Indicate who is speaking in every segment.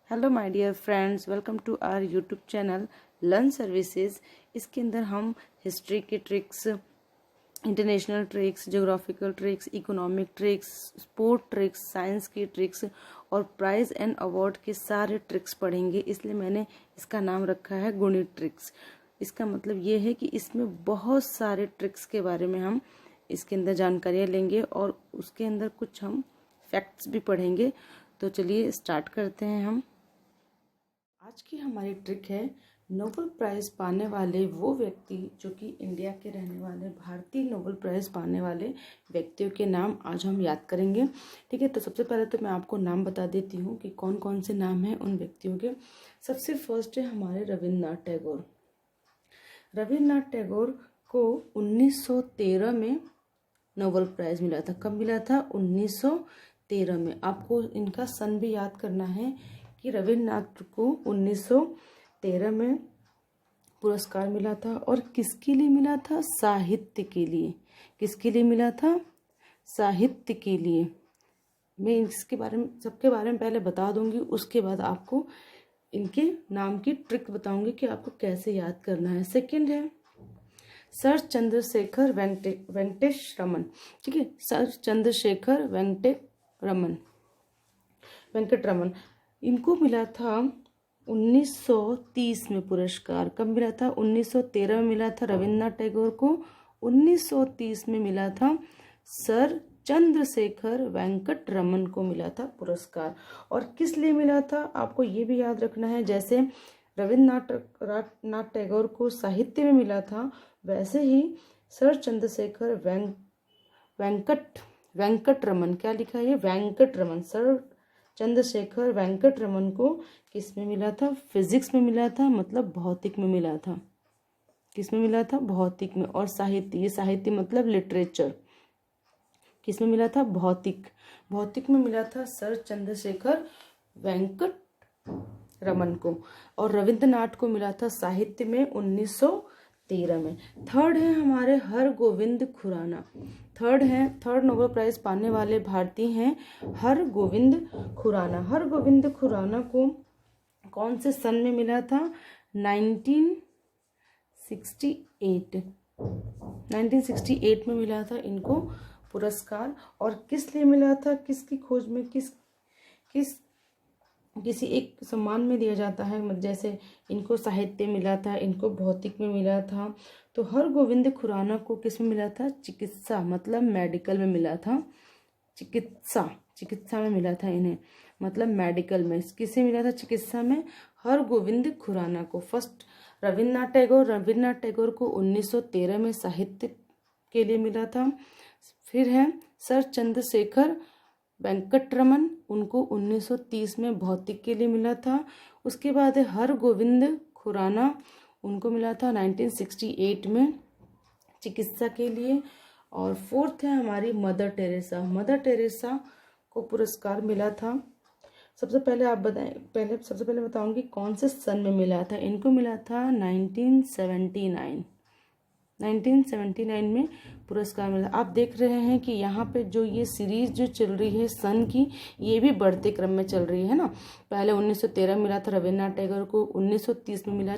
Speaker 1: Hello my dear friends, welcome to our YouTube channel learn services. इसके अंदर हम history के tricks, international tricks, geographical tricks, economic tricks, sport tricks, science की tricks और prize and award के सारे tricks पढ़ेंगे। इसलिए मैंने इसका नाम रखा है गुणित ट्रिक्स। इसका मतलब ये है कि इसमें बहुत सारे ट्रिक्स के बारे में हम इसके अंदर जानकारियाँ लेंगे और उसके अंदर कुछ हम फैक्ट्स भी पढ़ेंगे। तो चलिए स्टार्ट करते हैं हम। आज की हमारी ट्रिक है नोबेल प्राइज़ पाने वाले वो व्यक्ति जो कि इंडिया के रहने वाले, भारतीय नोबेल प्राइज़ पाने वाले व्यक्तियों के नाम आज हम याद करेंगे। ठीक है, तो सबसे पहले तो मैं आपको नाम बता देती हूँ कि कौन कौन से नाम हैं उन व्यक्तियों के। सबसे फर्स्ट है हमारे रविन्द्रनाथ टैगोर। रविन्द्रनाथ टैगोर को 1913 में नोबेल प्राइज़ मिला था। कब मिला था? 1913 में। आपको इनका सन भी याद करना है कि रविन्द्रनाथ को 1913 में पुरस्कार मिला था। और किसके लिए मिला था? साहित्य के लिए। किसके लिए मिला था? साहित्य के लिए। मैं इसके बारे में, सबके बारे में पहले बता दूंगी, उसके बाद आपको इनके नाम की ट्रिक बताऊंगी कि आपको कैसे याद करना है। सेकंड है सर चंद्रशेखर वेंकटेश रमन। ठीक है, सर चंद्रशेखर वेंकट रमन। इनको मिला था 1930 में पुरस्कार। कब मिला था? 1913 में मिला था रविन्द्रनाथ टैगोर को। 1930 में मिला था सर चंद्रशेखर वेंकट रमन को मिला था पुरस्कार। और किस लिए मिला था आपको ये भी याद रखना है। जैसे रविन्द्रनाथ टैगोर को साहित्य में मिला था, वैसे ही सर चंद्रशेखर वेंकट रमन, क्या लिखा है ये? वेंकट रमन। सर चंद्रशेखर वेंकट रमन को किस में मिला था? फिजिक्स में मिला था, मतलब भौतिक में मिला था। किस में मिला था? भौतिक में। और साहित्य, ये साहित्य मतलब लिटरेचर, किस में मिला था? भौतिक में मिला था सर चंद्रशेखर वेंकट रमन को। और रविन्द्रनाथ को मिला था साहित्य में 1913 में। थर्ड है हमारे Hargobind Khorana. Third Nobel prize पाने वाले भारतीय हैं हरगोविंद खुराना। हरगोविंद खुराना को कौन से सन में मिला था? 1968 में मिला था इनको पुरस्कार। और किस लिए मिला था? किसकी खोज में, किसी एक सम्मान में दिया जाता है। जैसे इनको साहित्य मिला था, इनको भौतिक में मिला था। तो हरगोविंद खुराना को किस में मिला था? चिकित्सा, मतलब मेडिकल में मिला था। चिकित्सा में मिला था इन्हें, मतलब मेडिकल में। किसे मिला था? चिकित्सा में हरगोविंद खुराना को। फर्स्ट रविन्द्रनाथ टैगोर को 1913 में साहित्य के लिए मिला था। फिर है सर चंद्रशेखर वेंकट रमन, उनको 1930 में भौतिक के लिए मिला था। उसके बाद है हरगोविंद खुराना, उनको मिला था 1968 में चिकित्सा के लिए। और फोर्थ है हमारी मदर टेरेसा को पुरस्कार मिला था। सबसे पहले बताऊंगी कौन से सन में मिला था। इनको मिला था 1979 में पुरस्कार मिला। आप देख रहे हैं कि यहाँ पे जो ये सीरीज जो चल रही है सन की, ये भी बढ़ते क्रम में चल रही है ना। पहले 1913 मिला था रविन्द्रनाथ टैगोर को, 1930 में मिला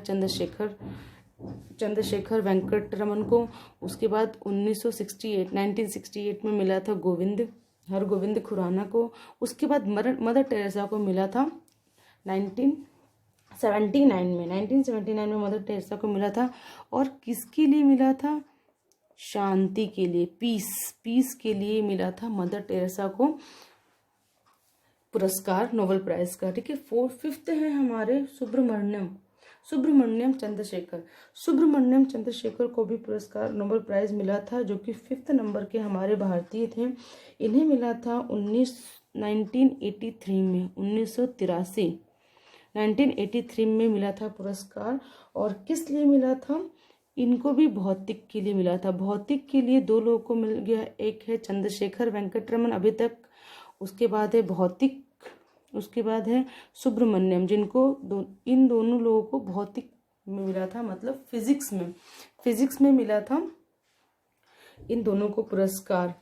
Speaker 1: चंद्रशेखर वेंकट रमन को। उसके बाद 1968 में मिला था हरगोविंद खुराना को। उसके बाद मदर टेरेसा को मिला था 1979 में मदर टेरेसा को मिला था। और किसके लिए मिला था? शांति के लिए, पीस के लिए मिला था मदर टेरेसा को पुरस्कार नोबेल प्राइज का। ठीक है, फिफ्थ है हमारे सुब्रमण्यम चंद्रशेखर को भी पुरस्कार नोबेल प्राइज मिला था, जो कि 5th नंबर के हमारे भारतीय थे। इन्हें मिला था 1983 में मिला था पुरस्कार। और किस लिए मिला था? इनको भी भौतिक के लिए मिला था। भौतिक के लिए 2 लोगों को मिल गया, एक है चंद्रशेखर वेंकट रमन अभी तक, उसके बाद है भौतिक, उसके बाद है सुब्रमण्यम, जिनको इन दोनों लोगों को भौतिक में मिला था, मतलब फिजिक्स में मिला था इन दोनों को पुरस्कार।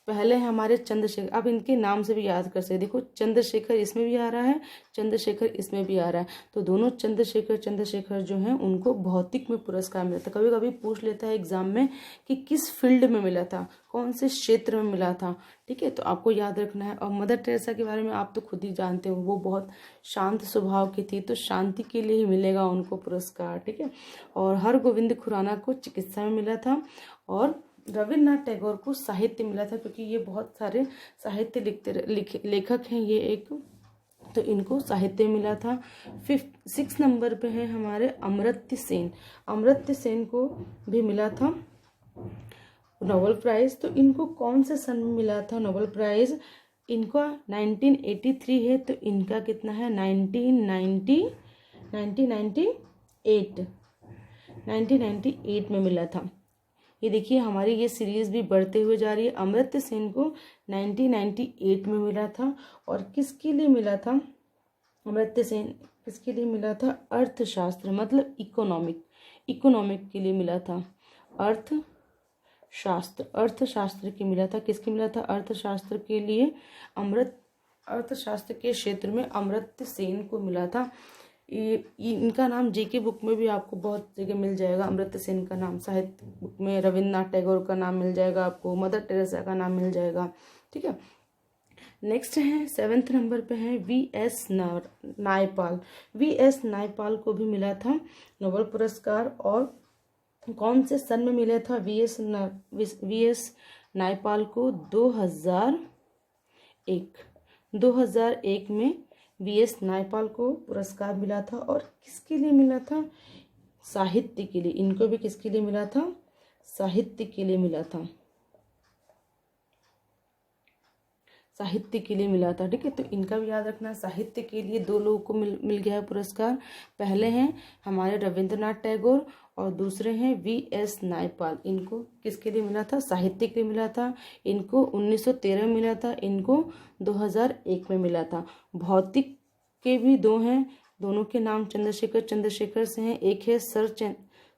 Speaker 1: पहले हमारे चंद्रशेखर, अब इनके नाम से भी याद कर सकते, देखो चंद्रशेखर इसमें भी आ रहा है, चंद्रशेखर इसमें भी आ रहा है, तो दोनों चंद्रशेखर जो हैं उनको भौतिक में पुरस्कार मिला था। कभी कभी पूछ लेता है एग्जाम में कि किस फील्ड में मिला था, कौन से क्षेत्र में मिला था, ठीक है, तो आपको याद रखना है। और मदर टेरेसा के बारे में आप तो खुद ही जानते हो, वो बहुत शांत स्वभाव की थी, तो शांति के लिए ही मिलेगा उनको पुरस्कार, ठीक है। और हरगोविंद खुराना को चिकित्सा में मिला था, और रविन्द्रनाथ टैगोर को साहित्य मिला था, क्योंकि ये बहुत सारे साहित्य लेखक हैं ये एक, तो इनको साहित्य मिला था। 6 नंबर पे है हमारे अमर्त्य सेन। अमर्त्य सेन को भी मिला था नोबेल प्राइज। तो इनको कौन से सन में मिला था नोबेल प्राइज? इनका 1983 है, तो इनका कितना है 1998 में मिला था। ये देखिए हमारी ये सीरीज भी बढ़ते हुए जा रही है। अमर्त्य सेन को 1998 में मिला था, और किसके लिए मिला था अमर्त्य सेन, किसके लिए मिला था? अर्थशास्त्र, मतलब इकोनॉमिक के लिए मिला था। अर्थशास्त्र के मिला था। किसके मिला था? अर्थशास्त्र के लिए अर्थशास्त्र के क्षेत्र में अमर्त्य सेन को मिला था। इनका नाम जेके बुक में भी आपको बहुत जगह मिल जाएगा। अमर्त्य सेन का नाम साहित्य बुक में, रविन्द्रनाथ टैगोर का नाम मिल जाएगा आपको, मदर टेरेसा का नाम मिल जाएगा, ठीक है। नेक्स्ट है 7th नंबर पे है वीएस नायपाल। वीएस नायपाल को भी मिला था नोबेल पुरस्कार, और कौन से सन में मिला था वीएस नायपाल को? 2001 में वीएस नायपाल को पुरस्कार मिला था। और किसके लिए मिला था? साहित्य के लिए। इनको भी किसके लिए मिला था? साहित्य के लिए मिला था, साहित्य के लिए मिला था, ठीक है। तो इनका भी याद रखना, साहित्य के लिए 2 लोगों को मिल गया है पुरस्कार। पहले हैं हमारे रविन्द्रनाथ टैगोर, और दूसरे हैं वीएस नायपाल। इनको किसके लिए मिला था? साहित्य के लिए मिला था। इनको 1913 में मिला था, इनको 2001 में मिला था। भौतिक के भी 2 हैं, दोनों के नाम चंद्रशेखर से हैं। एक है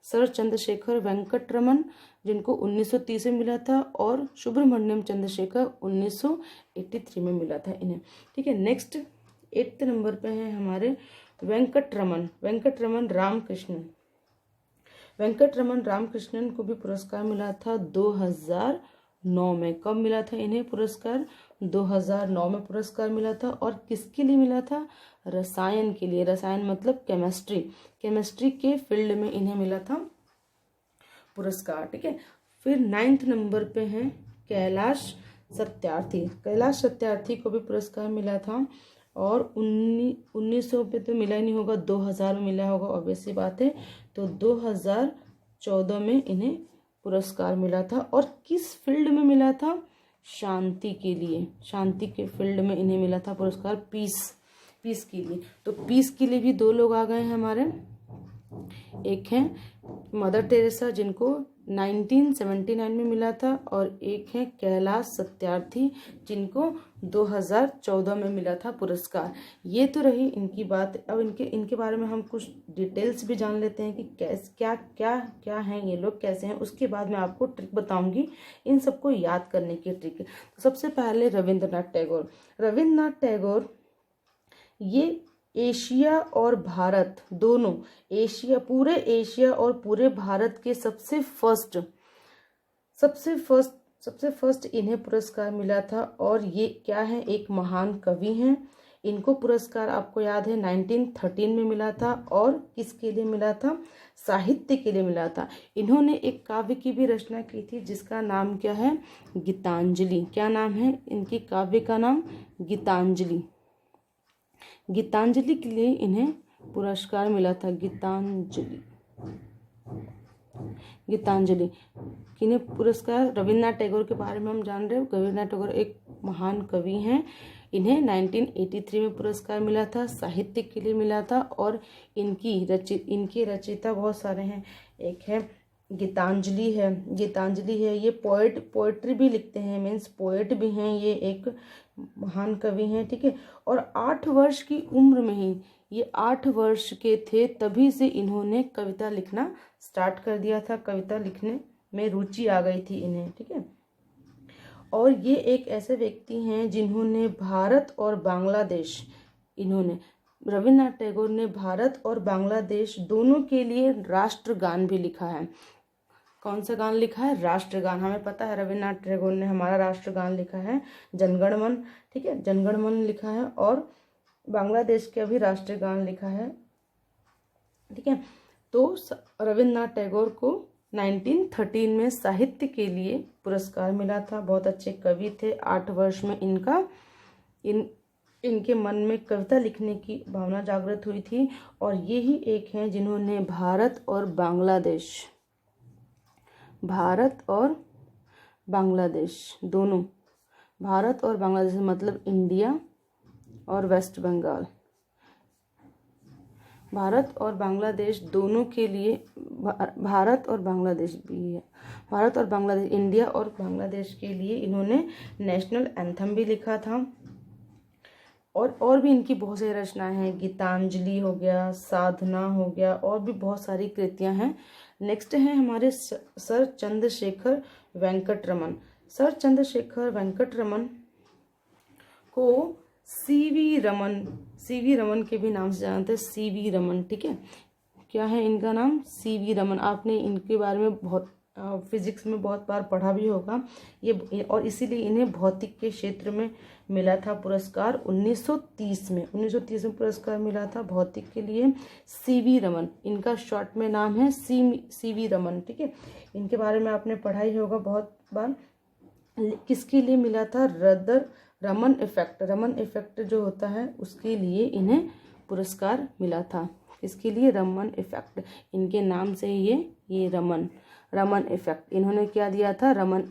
Speaker 1: सर चंद्रशेखर वेंकटरमन, जिनको 1930 में मिला था, और सुब्रमण्यम चंद्रशेखर 1983 में मिला था इन्हें, ठीक है। नेक्स्ट 8th नंबर पे है हमारे वेंकटरमन रामकृष्णन को भी पुरस्कार मिला था 2009 में। कब मिला था इन्हें पुरस्कार? 2009 में पुरस्कार मिला था। और किसके लिए मिला था? रसायन के लिए। रसायन मतलब केमिस्ट्री के फील्ड में इन्हें मिला था पुरस्कार, ठीक है। फिर 9th नंबर पे है कैलाश सत्यार्थी को भी पुरस्कार मिला था, और 1900 पे तो मिला ही नहीं होगा, 2000 में मिला होगा, ऑब्वियस सी बात है। तो 2014 में इन्हें पुरस्कार मिला था। और किस फील्ड में मिला था? शांति के लिए, शांति के फील्ड में इन्हें मिला था पुरस्कार, पीस के लिए। तो पीस के लिए भी 2 लोग आ गए हैं हमारे। एक है मदर टेरेसा, जिनको 1979 में मिला था, और एक है कैलाश सत्यार्थी, जिनको 2014 में मिला था पुरस्कार। ये तो रही इनकी बात। अब इनके बारे में हम कुछ डिटेल्स भी जान लेते हैं कि क्या हैं ये लोग, कैसे हैं। उसके बाद मैं आपको ट्रिक बताऊंगी इन सबको याद करने की ट्रिक। तो सबसे पहले रविन्द्रनाथ टैगोर ये एशिया और भारत दोनों, पूरे एशिया और पूरे भारत के सबसे फर्स्ट इन्हें पुरस्कार मिला था। और ये क्या है? एक महान कवि हैं। इनको पुरस्कार आपको याद है 1913 में मिला था। और किसके लिए मिला था? साहित्य के लिए मिला था। इन्होंने एक काव्य की भी रचना की थी, जिसका नाम क्या है? गीतांजलि। क्या नाम है इनकी काव्य का नाम? गीतांजलि के लिए इन्हें पुरस्कार मिला था। गीतांजलि किन्हें पुरस्कार? रविन्द्रनाथ टैगोर के बारे में हम जान रहे हैं। रविन्द्रनाथ टैगोर एक महान कवि हैं। इन्हें 1983 में पुरस्कार मिला था, साहित्य के लिए मिला था। और इनके रचयिता बहुत सारे हैं। एक है गीतांजलि है, ये पोएट्री भी लिखते हैं, मीन्स पोएट भी हैं, ये एक महान कवि हैं, ठीक है। और 8 वर्ष की उम्र में ही, ये 8 वर्ष के थे तभी से इन्होंने कविता लिखना स्टार्ट कर दिया था। कविता लिखने में रुचि आ गई थी इन्हें, ठीक है। और ये एक ऐसे व्यक्ति हैं जिन्होंने भारत और बांग्लादेश, रविन्द्रनाथ टैगोर ने भारत और बांग्लादेश दोनों के लिए राष्ट्रगान भी लिखा है। कौन सा गान लिखा है? राष्ट्रगान। हमें पता है रविन्द्रनाथ टैगोर ने हमारा राष्ट्रगान लिखा है जनगण मन, ठीक है, जनगण मन लिखा है, और बांग्लादेश का भी राष्ट्रगान लिखा है, ठीक है। तो रविन्द्रनाथ टैगोर को 1913 में साहित्य के लिए पुरस्कार मिला था। बहुत अच्छे कवि थे। 8 वर्ष में इनके मन में कविता लिखने की भावना जागृत हुई थी, और ये ही एक हैं जिन्होंने भारत और बांग्लादेश दोनों, भारत और बांग्लादेश मतलब इंडिया और वेस्ट बंगाल, भारत और बांग्लादेश दोनों के लिए, भारत और बांग्लादेश भी है, भारत और बांग्लादेश, इंडिया और बांग्लादेश के लिए इन्होंने नेशनल एंथम भी लिखा था। और भी इनकी बहुत सारी रचनाएं हैं, गीतांजलि हो गया, साधना हो गया, और भी बहुत सारी कृतियां हैं। नेक्स्ट हैं हमारे सर चंद्रशेखर वेंकट रमन। सर चंद्रशेखर वेंकट रमन को सीवी रमन के भी नाम से जानते हैं, सीवी रमन, ठीक है। क्या है इनका नाम? सीवी रमन। आपने इनके बारे में बहुत फिजिक्स में बहुत बार पढ़ा भी होगा ये, और इसीलिए इन्हें भौतिक के क्षेत्र में मिला था पुरस्कार 1930 में पुरस्कार मिला था भौतिक के लिए। सीवी रमन इनका शॉर्ट में नाम है, सीवी रमन, ठीक है। इनके बारे में आपने पढ़ा ही होगा बहुत बार। किसके लिए मिला था? रमन इफेक्ट जो होता है उसके लिए इन्हें पुरस्कार मिला था। इसके लिए रमन इफेक्ट, इनके नाम से ये रमन इफेक्ट, इन्होंने क्या दिया था? रमन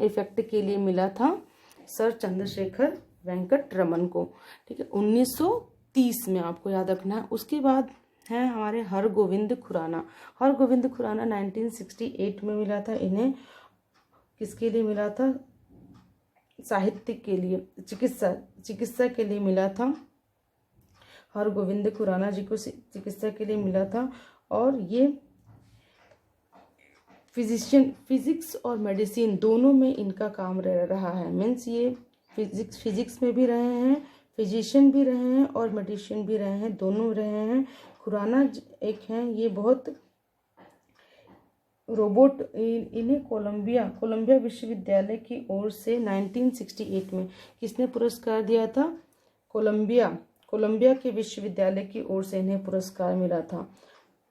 Speaker 1: इफेक्ट के लिए मिला था सर चंद्रशेखर वेंकट रमन को, ठीक है, 1930 में, आपको याद रखना है। उसके बाद है हमारे हरगोविंद खुराना। 1968 में मिला था इन्हें। किसके लिए मिला था? साहित्य के लिए, चिकित्सा के लिए मिला था। हरगोविंद खुराना जी को चिकित्सा के लिए मिला था, और ये फिजिक्स और मेडिसिन दोनों में इनका काम रहा है। मीन्स ये फिजिक्स में भी रहे हैं, फिजिशियन भी रहे हैं, और मेडिसिन भी रहे हैं, दोनों रहे हैं। खुराना एक हैं, ये बहुत रोबोट, इन्हें कोलंबिया विश्वविद्यालय की ओर से 1968 में किसने पुरस्कार दिया था? कोलंबिया के विश्वविद्यालय की ओर से इन्हें पुरस्कार मिला था,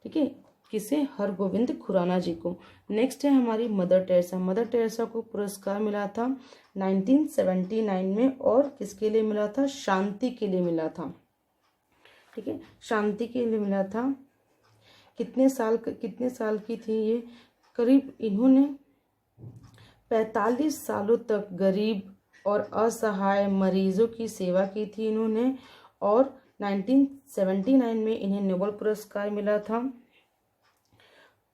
Speaker 1: ठीक है। किसे? हरगोविंद खुराना जी को। नेक्स्ट है हमारी मदर टेरेसा को पुरस्कार मिला था 1979 में, और किसके लिए मिला था? शांति के लिए मिला था, ठीक है, शांति के लिए मिला था। कितने साल की थी ये? करीब इन्होंने 45 सालों तक गरीब और असहाय मरीजों की सेवा की थी इन्होंने, और 1979 में इन्हें नोबेल पुरस्कार मिला था।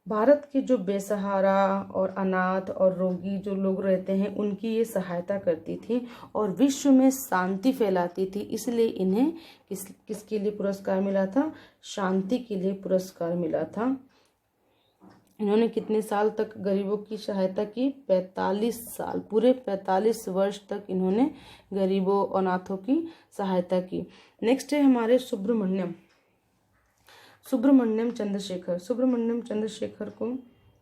Speaker 1: भारत के जो बेसहारा और अनाथ और रोगी जो लोग रहते हैं उनकी ये सहायता करती थी और विश्व में शांति फैलाती थी, इसलिए इन्हें किसके लिए पुरस्कार मिला था? शांति के लिए पुरस्कार मिला था। इन्होंने कितने साल तक गरीबों की सहायता की? 45 साल, पूरे 45 वर्ष तक इन्होंने गरीबों और अनाथों की सहायता की। नेक्स्ट है हमारे सुब्रमण्यम चंद्रशेखर को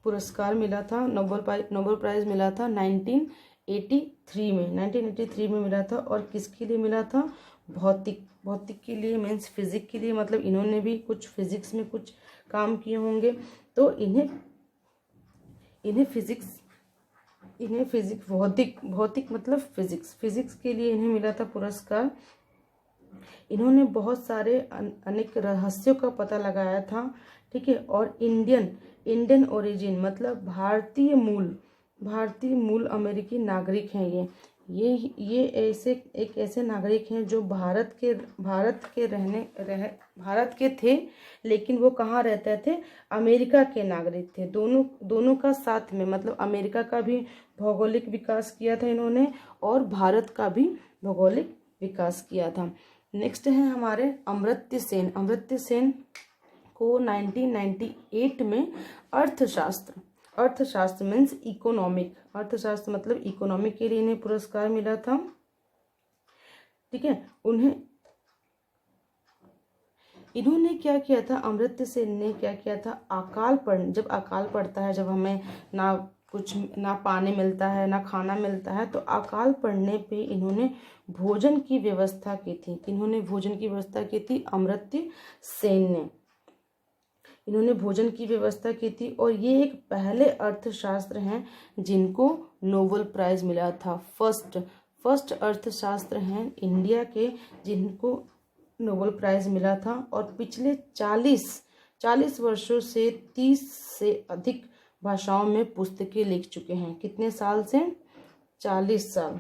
Speaker 1: पुरस्कार मिला था, नोबेल प्राइज मिला था 1983 में मिला था। और किसके लिए मिला था? भौतिक के लिए, मीन्स फिजिक्स के लिए, मतलब इन्होंने भी कुछ फिजिक्स में कुछ काम किए होंगे, तो इन्हें फिजिक्स भौतिक मतलब फिजिक्स के लिए इन्हें मिला था पुरस्कार। इन्होंने बहुत सारे अनेक रहस्यों का पता लगाया था, ठीक है। और इंडियन ओरिजिन मतलब भारतीय मूल अमेरिकी नागरिक हैं ये ऐसे नागरिक हैं जो भारत के थे, लेकिन वो कहाँ रहते थे? अमेरिका के नागरिक थे। दोनों का साथ में, मतलब अमेरिका का भी भौगोलिक विकास किया था इन्होंने और भारत का भी भौगोलिक विकास किया था। नेक्स्ट है हमारे अमर्त्य सेन को 1998 में अर्थशास्त्र मीन्स इकोनॉमिक, अर्थशास्त्र मतलब इकोनॉमिक के लिए इन्हें पुरस्कार मिला था। ठीक है, इन्होंने क्या किया था, अमर्त्य सेन ने क्या किया था, जब अकाल पड़ता है, जब हमें ना पानी मिलता है ना खाना मिलता है, तो अकाल पड़ने पे इन्होंने भोजन की व्यवस्था की थी। इन्होंने भोजन की व्यवस्था की थी, अमर्त्य सेन ने इन्होंने भोजन की व्यवस्था की थी। और ये एक पहले अर्थशास्त्र हैं जिनको नोबेल प्राइज मिला था। फर्स्ट अर्थशास्त्र हैं इंडिया के जिनको नोबेल प्राइज मिला था। और पिछले 40 वर्षों से 30 से अधिक भाषाओं में पुस्तकें लिख चुके हैं। कितने साल से? 40 साल।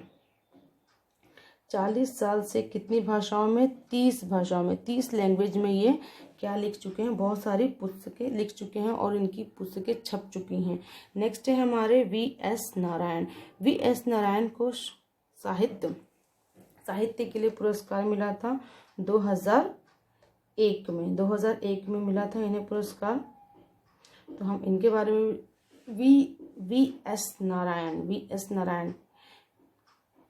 Speaker 1: 40 साल से कितनी भाषाओं में? 30 भाषाओं में, 30 लैंग्वेज में ये क्या लिख चुके हैं, बहुत सारी पुस्तकें लिख चुके हैं और इनकी पुस्तकें छप चुकी हैं। नेक्स्ट है हमारे वी.एस. नारायण। वी.एस. नारायण को साहित्य के लिए पुरस्कार मिला था 2001 में। 2001 में मिला था इन्हें पुरस्कार। तो हम इनके बारे में वी.एस. नारायण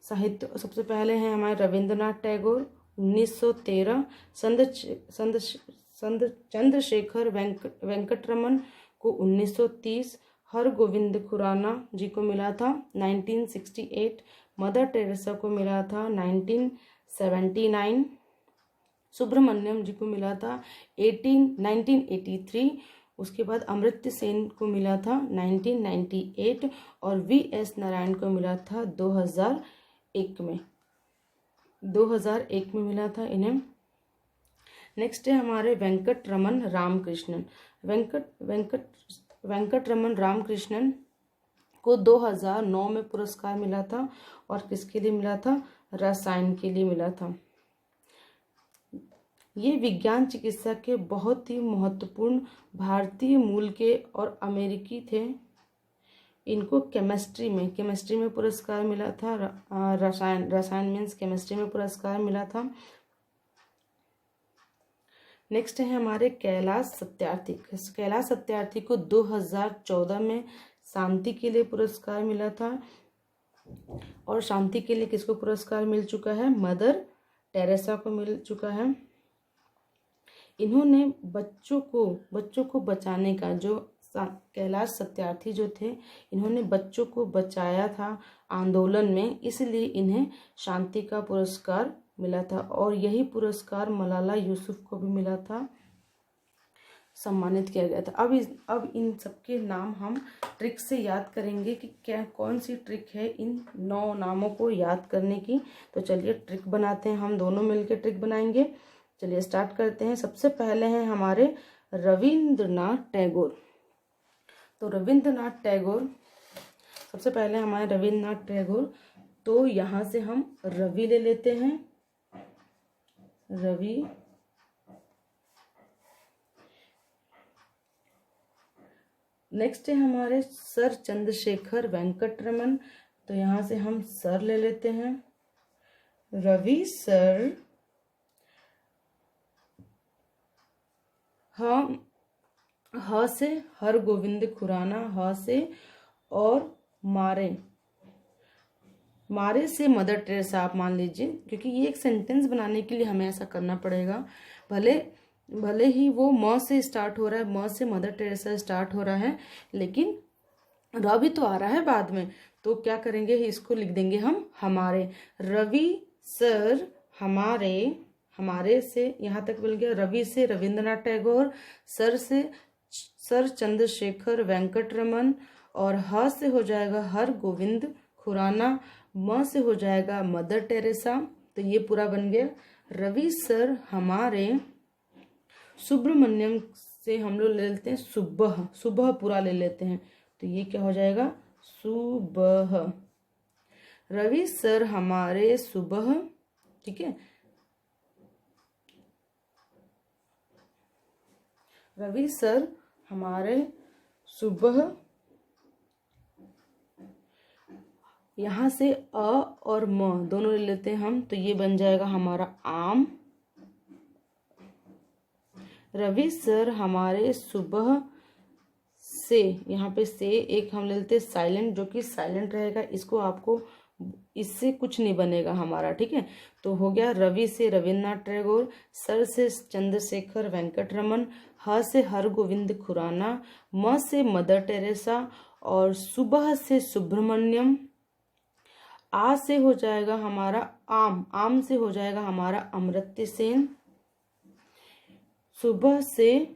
Speaker 1: साहित्य सबसे पहले हैं हमारे रविंद्रनाथ टैगोर 1913, चंद्रशेखर वेंकटरमन को 1930, हरगोविंद खुराना जी को मिला था 1968, मदर टेरेसा को मिला था 1979, सुब्रमण्यम जी को मिला था 1983, उसके बाद अमर्त्य सेन को मिला था 1998 और वी.एस. नारायण को मिला था 2001 में। 2001 में मिला था इन्हें। नेक्स्ट है हमारे वेंकटरमन रामकृष्णन। वेंकटरमन रामकृष्णन को 2009 में पुरस्कार मिला था। और किसके लिए मिला था? रसायन के लिए मिला था। ये विज्ञान चिकित्सा के बहुत ही महत्वपूर्ण भारतीय मूल के और अमेरिकी थे। इनको केमिस्ट्री में पुरस्कार मिला था। रसायन मीन्स केमिस्ट्री में पुरस्कार मिला था। नेक्स्ट है हमारे कैलाश सत्यार्थी को 2014 में शांति के लिए पुरस्कार मिला था। और शांति के लिए किसको पुरस्कार मिल चुका है? मदर टेरेसा को मिल चुका है। इन्होंने बच्चों को बचाने का, जो कैलाश सत्यार्थी जो थे, इन्होंने बच्चों को बचाया था आंदोलन में, इसलिए इन्हें शांति का पुरस्कार मिला था। और यही पुरस्कार मलाला यूसुफ को भी मिला था, सम्मानित किया गया था। अब इन सबके नाम हम ट्रिक से याद करेंगे कि कौन सी ट्रिक है इन 9 नामों को याद करने की। तो चलिए ट्रिक बनाते हैं, हम दोनों मिलकर ट्रिक बनाएंगे। चलिए स्टार्ट करते हैं। सबसे पहले हैं हमारे रविंद्रनाथ टैगोर। तो रविंद्रनाथ टैगोर सबसे पहले हमारे रविंद्रनाथ टैगोर। तो यहाँ से हम रवि ले लेते हैं, रवि। नेक्स्ट है हमारे सर चंद्रशेखर वेंकटरमन। तो यहाँ से हम सर ले लेते हैं, रवि सर। ह से हरगोविंद खुराना, ह से, और मारे से मदर टेरेसा आप मान लीजिए, क्योंकि ये एक सेंटेंस बनाने के लिए हमें ऐसा करना पड़ेगा। भले ही वो म से स्टार्ट हो रहा है, म से मदर टेरेसा स्टार्ट हो रहा है, लेकिन र भी तो आ रहा है बाद में। तो क्या करेंगे, इसको लिख देंगे हम हमारे। रवि सर हमारे से यहाँ तक मिल गया। रवि से रविंद्रनाथ टैगोर, सर से सर चंद्रशेखर वेंकटरमन, और ह से हो जाएगा हरगोविंद खुराना, म से हो जाएगा मदर टेरेसा। तो ये पूरा बन गया रवि सर हमारे। सुब्रमण्यम से हम लोग ले लेते हैं सुबह पूरा ले लेते हैं। तो ये क्या हो जाएगा? सुबह। रवि सर हमारे सुबह। ठीक है, रवि सर हमारे सुबह। यहाँ से अ और म दोनों ले लेते हैं हम, तो ये बन जाएगा हमारा आम। रवि सर हमारे सुबह से, यहाँ पे से एक हम ले लेते हैं साइलेंट, जो कि साइलेंट रहेगा, इसको आपको, इससे कुछ नहीं बनेगा हमारा, ठीक है। तो हो गया रवि से रविन्द्रनाथ टैगोर, सर से चंद्रशेखर वेंकट रमन, ह से हरगोविंद खुराना, म से मदर टेरेसा, और सुबह से सुब्रमण्यम, आ से हो जाएगा हमारा आम, आम से हो जाएगा हमारा अमर्त्य सेन, सुबह से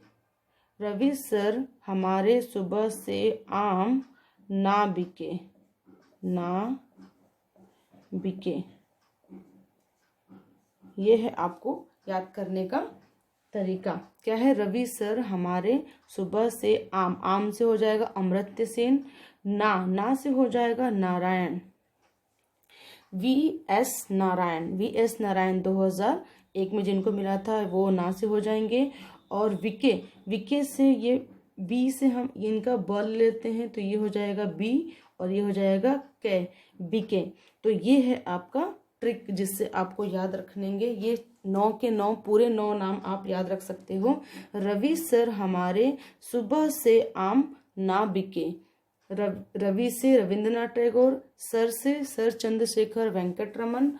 Speaker 1: रवि सर हमारे सुबह से आम ना बिके, ना बिके। ये है आपको याद करने का तरीका। क्या है? रवि सर हमारे सुबह से आम, आम से हो जाएगा अमर्त्य सेन, ना से हो जाएगा नारायण, वी एस नारायण 2001 में जिनको मिला था वो ना से हो जाएंगे। और विके से, ये बी से हम इनका बल लेते हैं तो ये हो जाएगा बी, और ये हो जाएगा के, बीके। तो ये है आपका ट्रिक जिससे आपको याद रखनेंगे। ये 9 के 9 पूरे 9 नाम आप याद रख सकते हो। रवि सर हमारे सुबह से आम ना बिके, रवि से रविंद्रनाथ टैगोर, सर से सर चंद्रशेखर वेंकट रमन,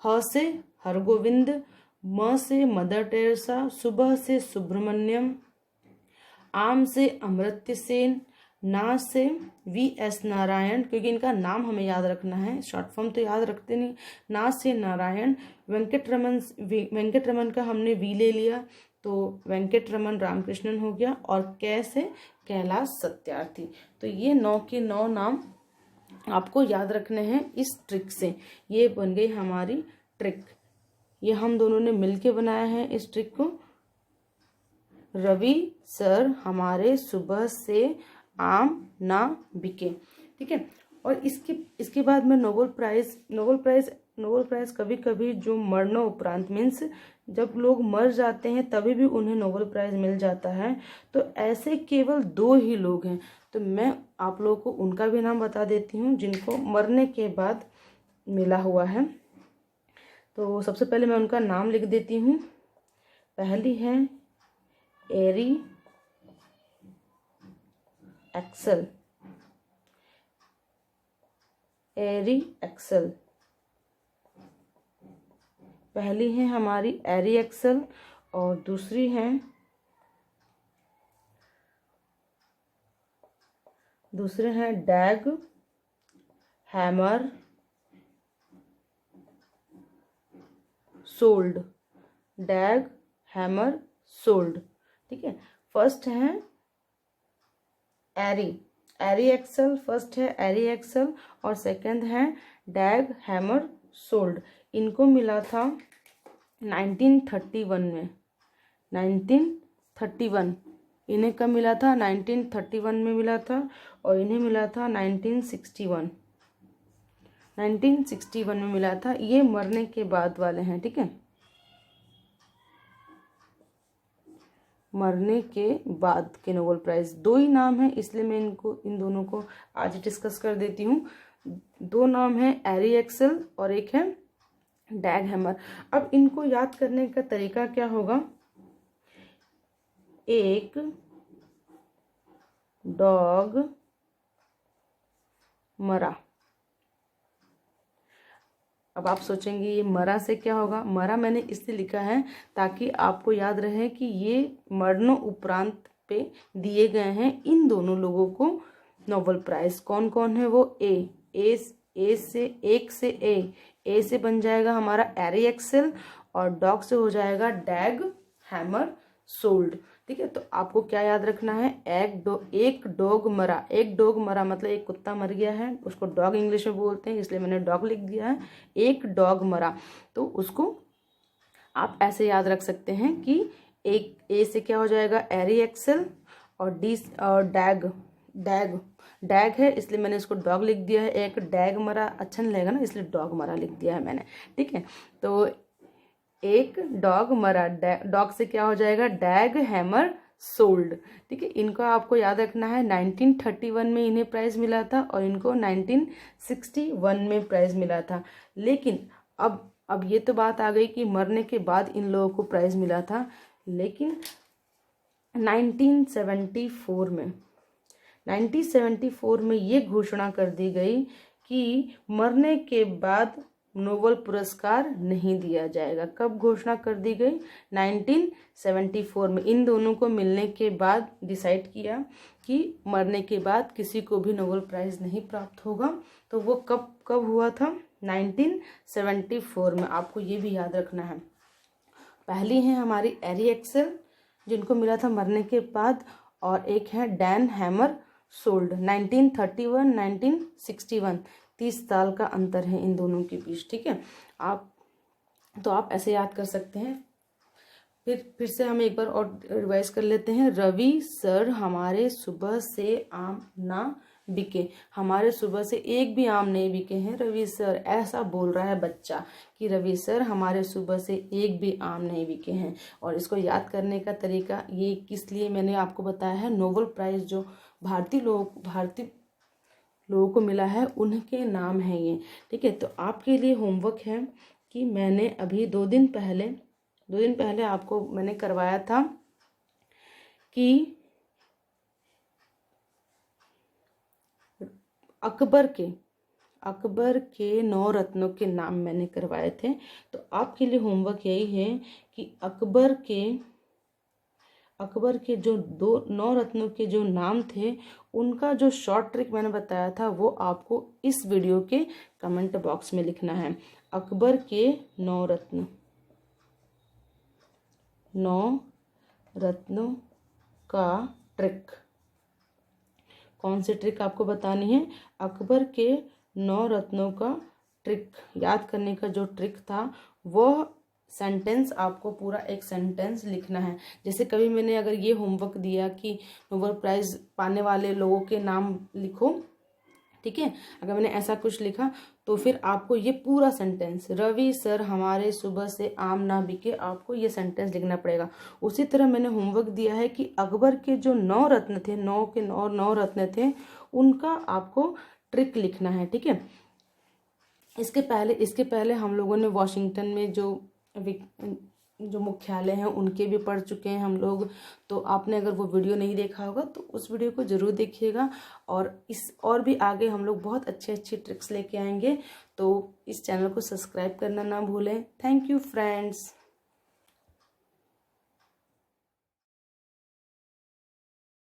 Speaker 1: ह से हरगोविंद, म से मदर टेरेसा, सुबह से सुब्रमण्यम, आम से अमर्त्य सेन, ना से वी.एस. नारायण, क्योंकि इनका नाम हमें याद रखना है, शॉर्ट फॉर्म तो याद रखते नहीं। ना से नारायण, वेंकट रमन का हमने वी ले लिया तो वेंकट रमन रामकृष्णन हो गया, और कै से कैलाश सत्यार्थी। तो ये 9 के 9 नाम आपको याद रखने हैं इस ट्रिक से। ये बन गई हमारी ट्रिक, ये हम दोनों ने मिलके बनाया है इस ट्रिक को। रवि सर हमारे सुबह से आम ना बिके, ठीक है। और इसके बाद में नोबेल प्राइज कभी कभी जो मरणोपरांत, मीन्स जब लोग मर जाते हैं तभी भी उन्हें नोबेल प्राइज मिल जाता है। तो ऐसे केवल 2 ही लोग हैं, तो मैं आप लोगों को उनका भी नाम बता देती हूँ जिनको मरने के बाद मिला हुआ है। तो सबसे पहले मैं उनका नाम लिख देती हूँ। पहली है एरी एक्सेल, पहली है हमारी एरी एक्सेल, और दूसरी है डैग हैमर सोल्ड, ठीक है। फर्स्ट है एरी एक्सेल, फर्स्ट है एरी एक्सेल, और सेकंड है डैग हैमर सोल्ड। इनको मिला था 1931 में, 1931 इन्हें कब मिला था? 1931 में मिला था, और इन्हें मिला था 1961 में मिला था। ये मरने के बाद वाले हैं, ठीक है, मरने के बाद के नोबेल प्राइज। 2 ही नाम है, इसलिए मैं इन दोनों को आज डिस्कस कर देती हूँ। 2 नाम है, एरी एक्सेल और एक है डैग हैमर। अब इनको याद करने का तरीका क्या होगा? एक डॉग मरा। अब आप सोचेंगे ये मरा से क्या होगा? मरा मैंने इसलिए लिखा है ताकि आपको याद रहे कि ये मरणों उपरांत पे दिए गए हैं इन दोनों लोगों को नोबेल प्राइज। कौन कौन है वो? ए से बन जाएगा हमारा एरी एक्सेल, और डॉग से हो जाएगा डैग हैमर सोल्ड, ठीक है। तो आपको क्या याद रखना है? एक डॉग मरा मतलब एक कुत्ता मर गया है, उसको डॉग इंग्लिश में बोलते हैं, इसलिए मैंने डॉग लिख दिया है। एक डॉग मरा, तो उसको आप ऐसे याद रख सकते हैं कि एक ए से क्या हो जाएगा? एरी एक्सेल, और डी और डैग है, इसलिए मैंने इसको डॉग लिख दिया है। एक डैग मरा अच्छा नहीं लगेगा ना, इसलिए डॉग मरा लिख दिया है मैंने, ठीक है। तो एक डॉग मरा, डॉग से क्या हो जाएगा? डैग हैमर सोल्ड, ठीक है। इनको आपको याद रखना है 1931 में इन्हें प्राइज मिला था, और इनको 1961 में प्राइज मिला था। लेकिन अब ये तो बात आ गई कि मरने के बाद इन लोगों को प्राइज मिला था, लेकिन 1974 1974 में ये घोषणा कर दी गई कि मरने के बाद नोबेल पुरस्कार नहीं दिया जाएगा। कब घोषणा कर दी गई? 1974 में। इन दोनों को मिलने के बाद डिसाइड किया कि मरने के बाद किसी को भी नोबेल प्राइज नहीं प्राप्त होगा। तो वो कब कब हुआ था? 1974 में। आपको ये भी याद रखना है। पहली है हमारी एरी एक्सेल, जिनको मिला था मरने के बाद, और एक है डैन हैमर सोल्ड, 1931 1961। 30 साल का अंतर है इन दोनों के बीच, ठीक है। आप ऐसे याद कर सकते हैं। फिर से हम एक बार और रिवाइज कर लेते हैं। रवि सर हमारे सुबह से आम ना बिके, हमारे सुबह से एक भी आम नहीं बिके हैं रवि सर, ऐसा बोल रहा है बच्चा कि रवि सर हमारे सुबह से एक भी आम नहीं बिके हैं। और इसको याद करने का तरीका ये किस लिए मैंने आपको बताया है, नोबेल प्राइज जो भारतीय लोगों को मिला है उनके नाम है ये, ठीक है। तो आपके लिए होमवर्क है कि मैंने अभी 2 दिन पहले आपको मैंने करवाया था कि अकबर के 9 रत्नों के नाम मैंने करवाए थे। तो आपके लिए होमवर्क यही है कि अकबर के जो 9 रत्नों के जो नाम थे उनका जो शॉर्ट ट्रिक मैंने बताया था वो आपको इस वीडियो के कमेंट बॉक्स में लिखना है। अकबर के 9 रत्नों का ट्रिक। कौन सी ट्रिक आपको बतानी है? अकबर के 9 रत्नों का ट्रिक याद करने का जो ट्रिक था वह सेंटेंस आपको पूरा एक सेंटेंस लिखना है। जैसे कभी मैंने अगर ये होमवर्क दिया कि नोबेल प्राइज पाने वाले लोगों के नाम लिखो, ठीक है, अगर मैंने ऐसा कुछ लिखा तो फिर आपको ये पूरा सेंटेंस, रवि सर हमारे सुबह से आम ना बिके, आपको ये सेंटेंस लिखना पड़ेगा। उसी तरह मैंने होमवर्क दिया है कि अकबर के जो 9 रत्न थे, 9 रत्न थे, उनका आपको ट्रिक लिखना है, ठीक है। इसके पहले हम लोगों ने वॉशिंगटन में जो मुख्यालय हैं उनके भी पढ़ चुके हैं हम लोग। तो आपने अगर वो वीडियो नहीं देखा होगा तो उस वीडियो को जरूर देखिएगा। और भी आगे हम लोग बहुत अच्छे ट्रिक्स लेके आएंगे। तो इस चैनल को सब्सक्राइब करना ना भूलें। Thank you friends.